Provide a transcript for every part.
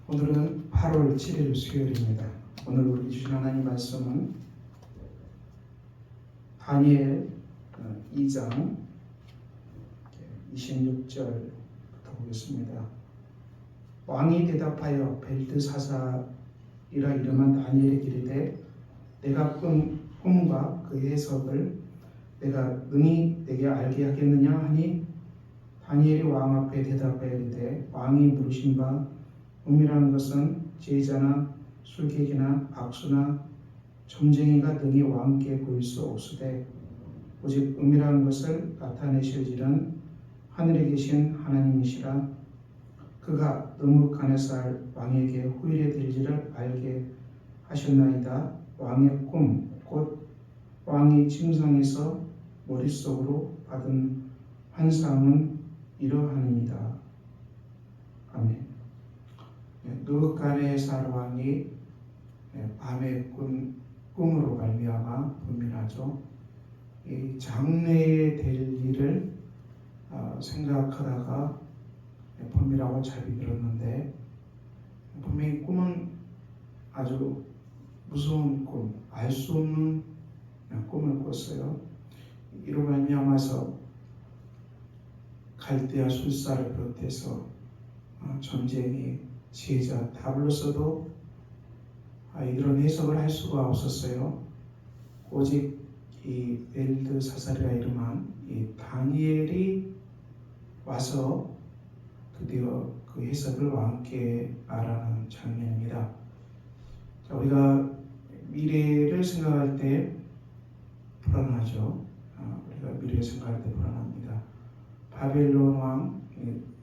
오늘은 8월 7일 수요일입니다. 오늘 우리 주신 하나님 말씀은 다니엘 2장 26절부터 보겠습니다. 왕이 대답하여 벨드사살이라 이름한 다니엘에게 이르되 내가 꿈과 그 해석을 내가 능히 내게 알게 하겠느냐 하니 다니엘이 왕 앞에 대답하여 이르되 왕이 물으신 바 음이라는 것은 제자나 술객이나 악수나 점쟁이가 능히 왕께 보일 수 없으되 오직 음이라는 것을 나타내실지는 하늘에 계신 하나님이시라. 그가 느부갓네살 왕에게 후일에 될지를 알게 하셨나이다. 왕의 꿈 곧 왕이 침상에서 머릿속으로 받은 환상은 이러하니이다. 아멘. 느부갓네살 왕이 밤에 꾼 꿈으로 말미암아 분민하죠. 이 장래에 될 일을 생각하다가 범이라고 잘이 들었는데 분명히 꿈은 아주 무서운 꿈, 알 수 없는 꿈을 꿨어요. 이로 말미암아서 갈대아 술사를 비롯해서 점쟁이, 지혜자 다 불렀어도 이런 해석을 할 수가 없었어요. 오직 이 벨드사살이라 이름한 이 다니엘이 와서 드디어 그 해석을 왕께 말하는 장면입니다. 자, 우리가 미래를 생각할 때 불안하죠. 우리가 미래를 생각할 때 불안합니다. 바벨론 왕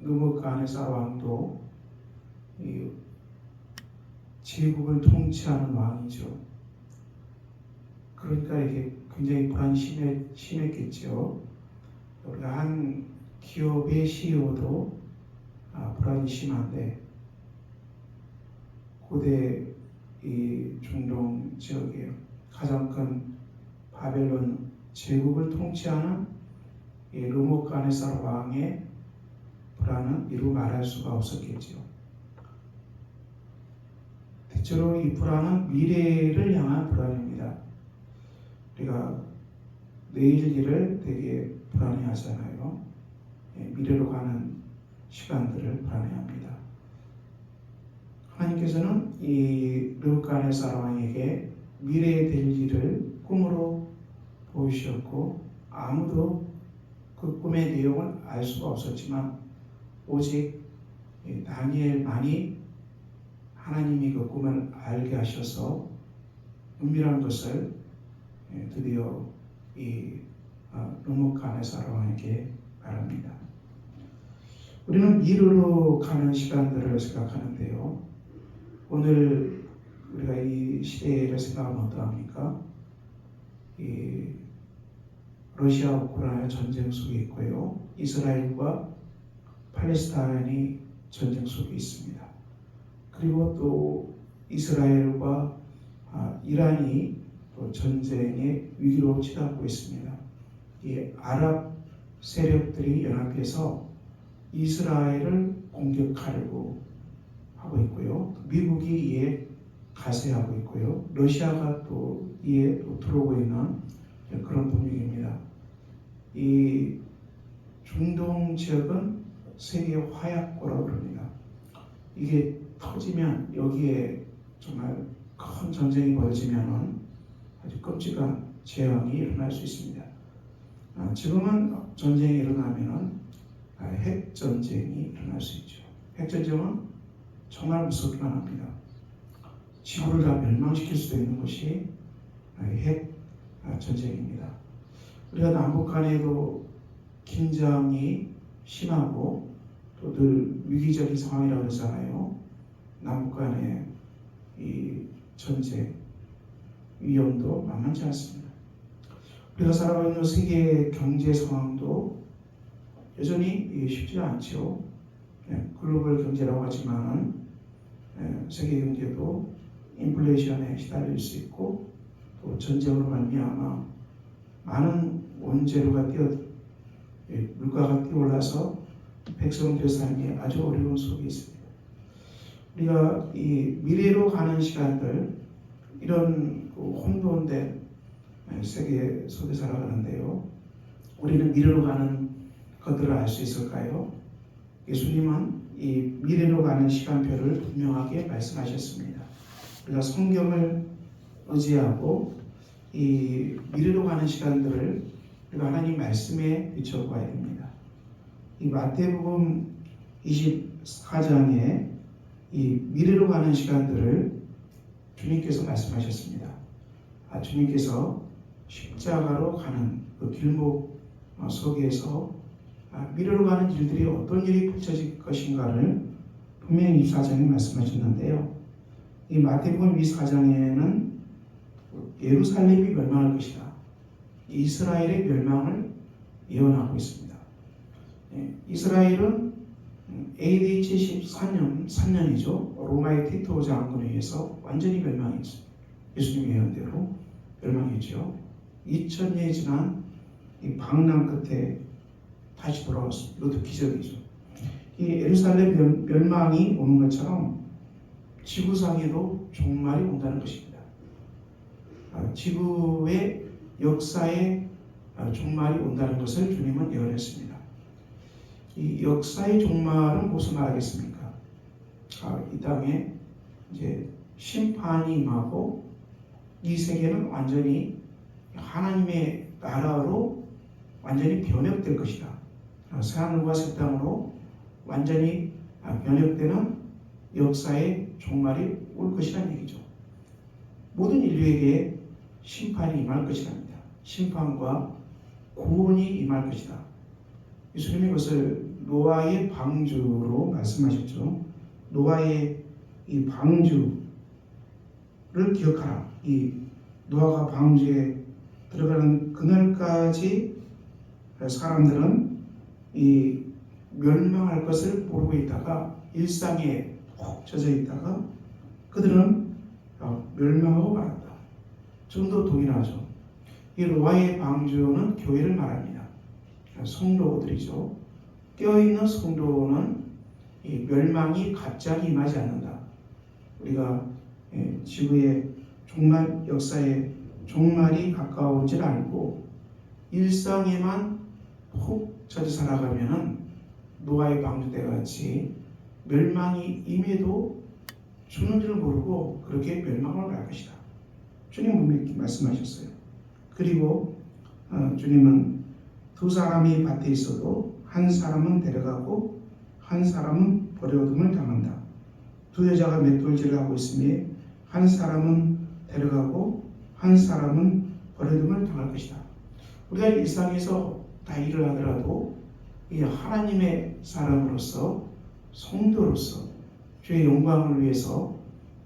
느부갓네살 왕도 이 제국을 통치하는 왕이죠. 그러니까 이게 굉장히 불안이 심했겠죠. 우리가 한 기업의 CEO도 불안이 심한데 고대 이 중동 지역에 가장 큰 바벨론 제국을 통치하는 이 느부갓네살 왕의 불안은 이루 말할 수가 없었겠죠. 대체로 이 불안은 미래를 향한 불안입니다. 우리가 내일 일을 되게 불안해하잖아요. 미래로 가는 시간들을 불안해합니다. 하나님께서는 이 느부갓네살 왕에게 미래에 될 일을 꿈으로 보이셨고 아무도 그 꿈의 내용을 알 수가 없었지만 오직 다니엘만이 하나님이 그 꿈을 알게 하셔서 은밀한 것을 드디어 이 느부갓네살 왕에게 말합니다. 우리는 미래로 가는 시간들을 생각하는데요. 오늘 우리가 이 시대를 생각하면 어떠합니까? 이 러시아 우크라이나 전쟁 속에 있고요. 이스라엘과 팔레스타인이 전쟁 속에 있습니다. 그리고 또 이스라엘과 이란이 또 전쟁의 위기로 치닫고 있습니다. 이 아랍 세력들이 연합해서 이스라엘을 공격하려고 하고 있고요. 미국이 이에 가세하고 있고요. 러시아가 또 이에 들어오고 있는 그런 분위기입니다. 이 중동 지역은 세계 화약고라고 그럽니다. 이게 터지면 여기에 정말 큰 전쟁이 벌어지면 아주 끔찍한 재앙이 일어날 수 있습니다. 지금은 전쟁이 일어나면 핵전쟁이 일어날 수 있죠. 핵전쟁은 정말 무섭기만 합니다. 지구를 다 멸망시킬 수도 있는 것이 핵전쟁입니다. 우리가 남북 간에도 긴장이 심하고 또 늘 위기적인 상황이라고 그러잖아요. 남북 간의 이 전쟁 위험도 만만치 않습니다. 우리가 살아가고 있는 세계 경제 상황도 여전히 쉽지 않죠. 글로벌 경제라고 하지만 세계 경제도 인플레이션에 시달릴 수 있고 또 전쟁으로 말미암아 많은 원재료가 물가가 뛰어올라서 백성들의 삶이 아주 어려운 속에 있습니다. 우리가 이 미래로 가는 시간들, 이런 혼돈된 세계 속에 살아가는데요. 우리는 미래로 가는 것들을 알 수 있을까요? 예수님은 이 미래로 가는 시간표를 분명하게 말씀하셨습니다. 우리가 성경을 의지하고 이 미래로 가는 시간들을 우리가 하나님 말씀에 비춰봐야 됩니다. 이 마태복음 24장에 이 미래로 가는 시간들을 주님께서 말씀하셨습니다. 주님께서 십자가로 가는 그 길목 속에서 미래로 가는 일들이 어떤 일이 펼쳐질 것인가를 분명히 24장에 말씀하셨는데요. 이 마태복음 24장에는 예루살렘이 멸망할 것이다, 이스라엘의 멸망을 예언하고 있습니다. 이스라엘은 AD 74년이죠. 로마의 티토 장군에 의해서 완전히 멸망했습니다. 예수님의 예언대로 멸망했죠. 2000년이 지난 이 방랑 끝에 다시 돌아왔습니다. 이것도 기적이죠. 이 예루살렘 멸망이 오는 것처럼 지구상에도 종말이 온다는 것입니다. 지구의 역사에 종말이 온다는 것을 주님은 예언했습니다. 이 역사의 종말은 무슨 말하겠습니까? 이 땅에 이제 심판이 임하고 이 세계는 완전히 하나님의 나라로 완전히 변혁될 것이다. 새하늘과 새 땅으로 완전히 변혁되는 역사의 종말이 올 것이라는 얘기죠. 모든 인류에게 심판이 임할 것이랍니다. 심판과 구원이 임할 것이다. 예수님이 그것을 노아의 방주로 말씀하셨죠. 노아의 이 방주를 기억하라. 이 노아가 방주에 들어가는 그날까지 사람들은 이 멸망할 것을 모르고 있다가 일상에 푹 젖어 있다가 그들은 멸망하고 말았다. 좀 더 동일하죠. 이 노아의 방주는 교회를 말합니다. 성도들이죠. 깨어있는 성도는 이 멸망이 갑자기 임하지 않는다. 우리가 지구의 종말, 역사의 종말이 가까워질 알고 일상에만 푹 젖어 살아가면은 노아의 방주 때 같이 멸망이 임해도 주는 줄 모르고 그렇게 멸망을 할 것이다. 주님 분명히 말씀하셨어요. 그리고 주님은 두 사람이 밭에 있어도 한 사람은 데려가고 한 사람은 버려둠을 당한다. 두 여자가 맷돌질을 하고 있으니 한 사람은 데려가고 한 사람은 버려둠을 당할 것이다. 우리가 일상에서 다 일을 하더라도 이 하나님의 사람으로서 성도로서 주의 영광을 위해서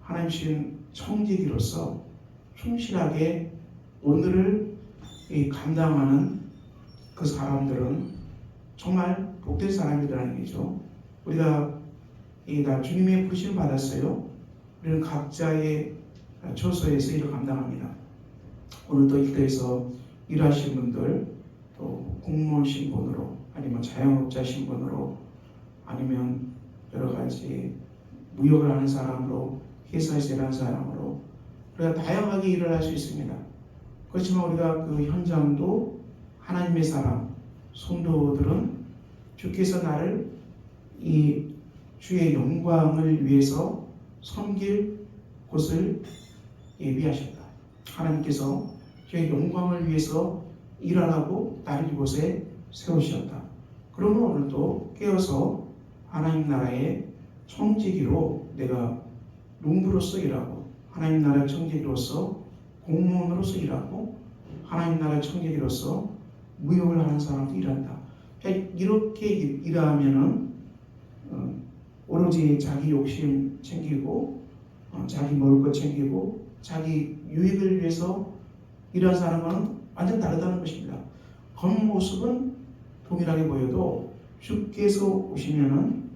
하나님 주신 청지기로서 충실하게 오늘을 감당하는 그 사람들은 정말 복된 사람이라는 얘기죠. 우리가 다 주님의 부르심을 받았어요. 우리는 각자의 처소에서 일을 감당합니다. 오늘도 일터에서 일하시는 분들, 또 공무원 신분으로 아니면 자영업자 신분으로 아니면 여러 가지 무역을 하는 사람으로 회사에서 일하는 사람으로 우리가 다양하게 일을 할 수 있습니다. 그렇지만 우리가 그 현장도 하나님의 사람, 성도들은 주께서 나를 이 주의 영광을 위해서 섬길 곳을 예비하셨다. 하나님께서 주의 영광을 위해서 일하라고 나를 이곳에 세우셨다. 그러면 오늘도 깨어서 하나님 나라의 청지기로 내가 농부로서 일하고 하나님 나라의 청지기로서 공무원으로서 일하고 하나님 나라의 청지기로서 무역을 하는 사람도 일한다. 이렇게 일하면은 오로지 자기 욕심 챙기고 자기 먹을 것 챙기고 자기 유익을 위해서 일하는 사람과는 완전 다르다는 것입니다. 겉모습은 동일하게 보여도 주께서 오시면은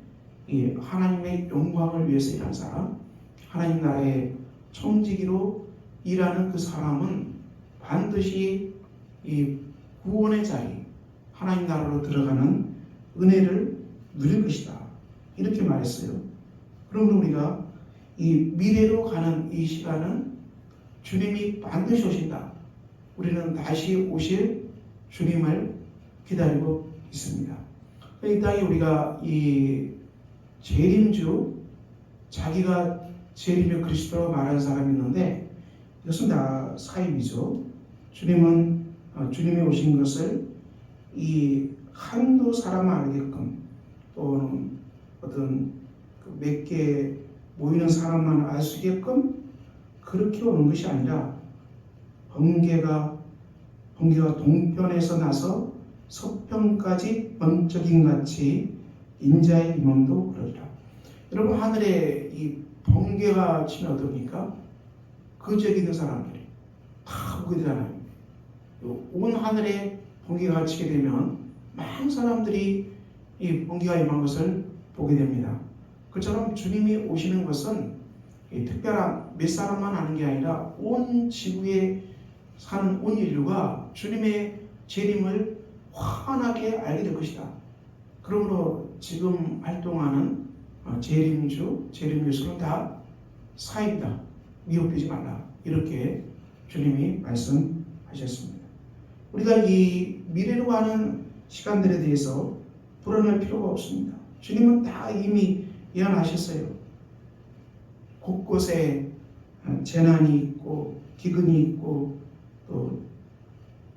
이 하나님의 영광을 위해서 일하는 사람, 하나님 나라의 청지기로 일하는 그 사람은 반드시 이 구원의 자리, 하나님 나라로 들어가는 은혜를 누릴 것이다. 이렇게 말했어요. 그러면 우리가 이 미래로 가는 이 시간은 주님이 반드시 오신다. 우리는 다시 오실 주님을 기다리고 있습니다. 이 땅에 우리가 이 재림주, 자기가 재림의 그리스도라고 말하는 사람이 있는데 이것은 다 사입이죠. 주님이 오신 것을 이 한두 사람 알게끔 또는 어떤 몇 개 모이는 사람만 알 수 있게끔 그렇게 오는 것이 아니라 번개가 동편에서 나서 서편까지 번쩍임 같이 인자의 임함도 그러리라. 여러분, 하늘에 이 번개가 치면 어떻습니까? 그 지역에 있는 사람들이 다 보게 되잖아요. 온 하늘에 번개가 치게 되면 많은 사람들이 이 번개가 임한 것을 보게 됩니다. 그처럼 주님이 오시는 것은 특별한 몇 사람만 아는 게 아니라 온 지구에 사는 온 인류가 주님의 재림을 환하게 알게 될 것이다. 그러므로 지금 활동하는 재림주, 재림교수는 다 사입이다. 미혹되지 말라. 이렇게 주님이 말씀하셨습니다. 우리가 이 미래로 가는 시간들에 대해서 불안할 필요가 없습니다. 주님은 다 이미 예언하셨어요. 곳곳에 재난이 있고 기근이 있고 또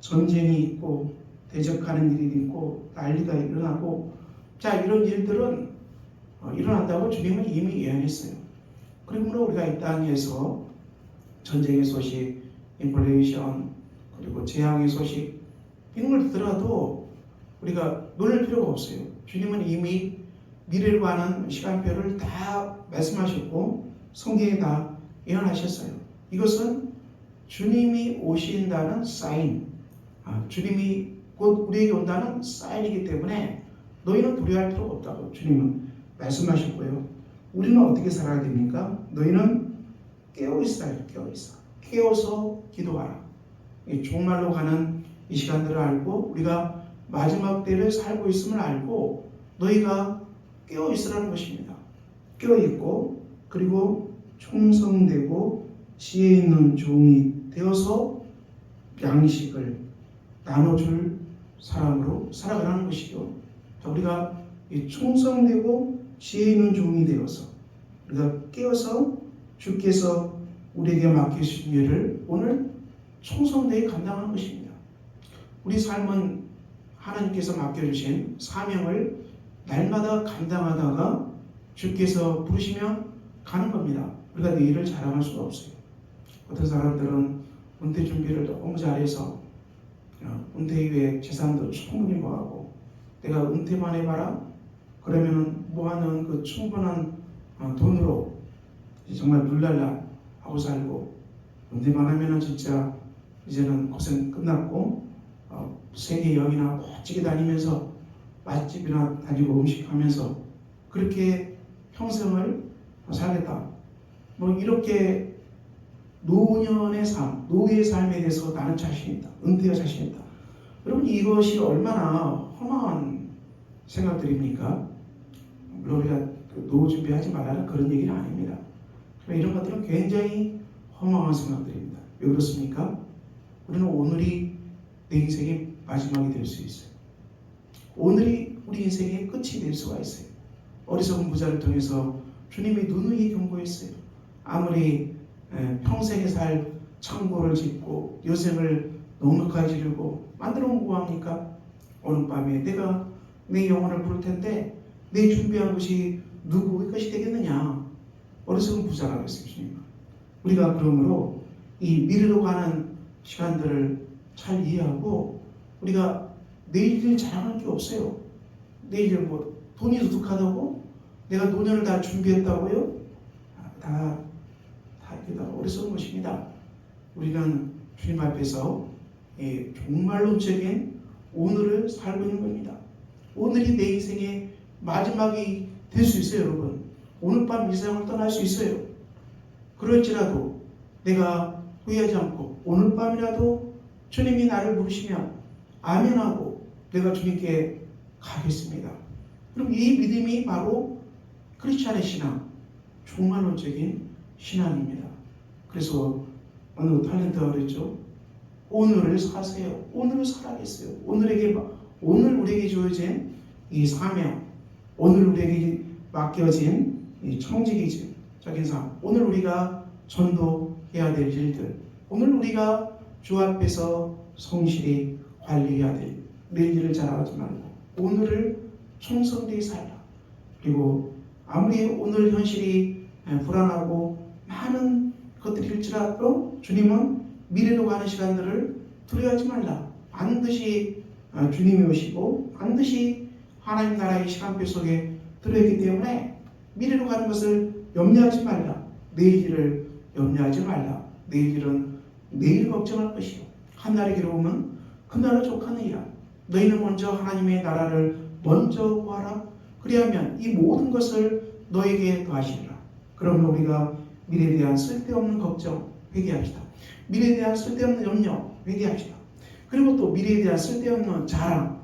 전쟁이 있고 대적하는 일이 있고 난리가 일어나고 자 이런 일들은 일어난다고 주님은 이미 예언했어요. 그러므로 우리가 이 땅에서 전쟁의 소식, 인플레이션 그리고 재앙의 소식 이런 걸 듣더라도 우리가 놀랄 필요가 없어요. 주님은 이미 미래로 가는 시간표를 다 말씀하셨고 성경에 다 예언하셨어요. 이것은 주님이 오신다는 사인, 주님이 곧 우리에게 온다는 사인이기 때문에 너희는 두려워할 필요가 없다고 주님은 말씀하셨고요. 우리는 어떻게 살아야 됩니까? 너희는 깨어있어야 해요. 깨어서 기도하라. 종말로 가는 이 시간들을 알고 우리가 마지막 때를 살고 있음을 알고 너희가 깨어있으라는 것입니다. 깨어있고 그리고 충성되고 지혜 있는 종이 되어서 양식을 나눠줄 사람으로 살아가라는 것이죠. 우리가 충성되고 지혜 있는 종이 되어서 우리가 깨어서 주께서 우리에게 맡기신 일을 오늘 충성되게 감당하는 것입니다. 우리 삶은 하나님께서 맡겨주신 사명을 날마다 감당하다가 주께서 부르시면 가는 겁니다. 우리가 내일을 자랑할 수가 없어요. 어떤 사람들은 은퇴 준비를 너무 잘해서 은퇴 이후에 재산도 충분히 모아고 내가 은퇴만 해봐라 그러면 모아놓은 그 충분한 돈으로 정말 룰랄라 하고 살고 은퇴만 하면은 진짜 이제는 고생 끝났고 세계 여행이나 멋지게 다니면서 맛집이나 다니고 음식하면서 그렇게 평생을 살겠다. 이렇게 노년의 삶, 노예의 삶에 대해서 나는 자신 있다. 은퇴가 자신 있다. 여러분 이것이 얼마나 험한 생각들입니까? 물론 우리가 노후 준비하지 말라는 그런 얘기는 아닙니다. 이런 것들은 굉장히 허망한 생각들입니다. 왜 그렇습니까? 우리는 오늘이 내 인생의 마지막이 될 수 있어요. 오늘이 우리 인생의 끝이 될 수가 있어요. 어리석은 부자를 통해서 주님이 누누이 경고했어요. 아무리 평생에 살 창고를 짓고 여생을 넉넉하게 지르고 만들면 뭐합니까? 오늘 밤에 내가 내 영혼을 부를 텐데 내 준비한 것이 누구의 것이 되겠느냐? 어리석은 부자라고 했어요. 주님은. 우리가 그러므로 이 미래로 가는 시간들을 잘 이해하고 우리가 내일을 자랑할 게 없어요. 내일 돈이 두둑하다고? 내가 노년을 다 준비했다고요? 다 어리석은 것입니다. 우리는 주님 앞에서 종말론적인 오늘을 살고 있는 겁니다. 오늘이 내 인생의 마지막이 될 수 있어요, 여러분. 오늘 밤 이 세상을 떠날 수 있어요. 그럴지라도 내가 후회하지 않고 오늘 밤이라도 주님이 나를 부르시면 아멘하고 내가 주님께 가겠습니다. 그럼 이 믿음이 바로 크리스찬의 신앙, 종말론적인 신앙입니다. 그래서 어느 탤런트가 그랬죠. 오늘을 사세요. 오늘을 살아겠어요. 오늘 우리에게 주어진 이 사명, 오늘 우리에게 맡겨진 이 청지기적인 삶, 오늘 우리가 전도해야 될 일들, 오늘 우리가 주 앞에서 성실히 관리해야 될 내일을 자랑하지 말고 오늘을 충성되게 살라. 그리고 아무리 오늘 현실이 불안하고 많은 것들일지라도 주님은 미래로 가는 시간들을 두려워하지 말라. 반드시 주님이 오시고 반드시 하나님 나라의 시간표 속에 들어있기 때문에 미래로 가는 것을 염려하지 말라. 내일 일을 염려하지 말라. 내일 일은 내일 걱정할 것이요 한날의 괴로움은 그날을 족하느니라. 너희는 먼저 하나님의 나라를 먼저 구하라. 그리하면 이 모든 것을 너에게 더하시리라. 그러면 우리가 미래에 대한 쓸데없는 걱정 회개합시다. 미래에 대한 쓸데없는 염려 회개합시다. 그리고 또 미래에 대한 쓸데없는 자랑,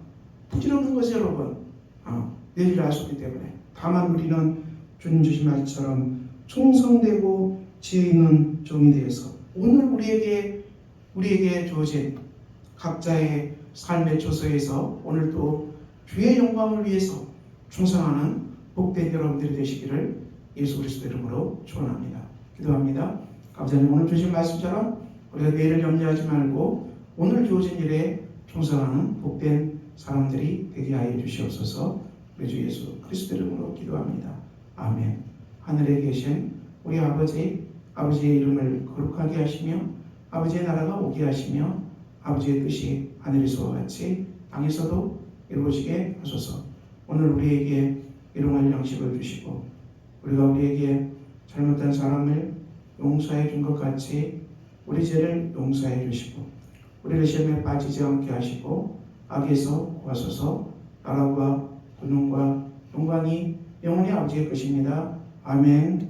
부질없는 것이 여러분 내일을 알 수 없기 때문에 다만 우리는 주님 주신 말처럼 충성되고 지혜 있는 종이 되어서 오늘 우리에게 주어진 각자의 삶의 초소에서 오늘도 주의 영광을 위해서 충성하는 복된 여러분들이 되시기를 예수 그리스도 이름으로 축원합니다. 기도합니다. 감사님, 오늘 주신 말씀처럼 우리가 내일을 염려하지 말고 오늘 주어진 일에 충성하는 복된 사람들이 되게 하여 주시옵소서. 우리 주 예수 그리스도 이름으로 기도합니다. 아멘. 하늘에 계신 우리 아버지의 이름을 거룩하게 하시며 아버지의 나라가 오게 하시며 아버지의 뜻이 하늘에서와 같이 땅에서도 이루어지게 하소서. 오늘 우리에게 일용할 양식을 주시고 우리에게 잘못한 사람을 용서해 준 것 같이 우리 죄를 용서해 주시고 우리를 시험에 빠지지 않게 하시고 악에서 구하소서. 나라와 권능과 영광이 영원히 아버지의 것입니다. 아멘.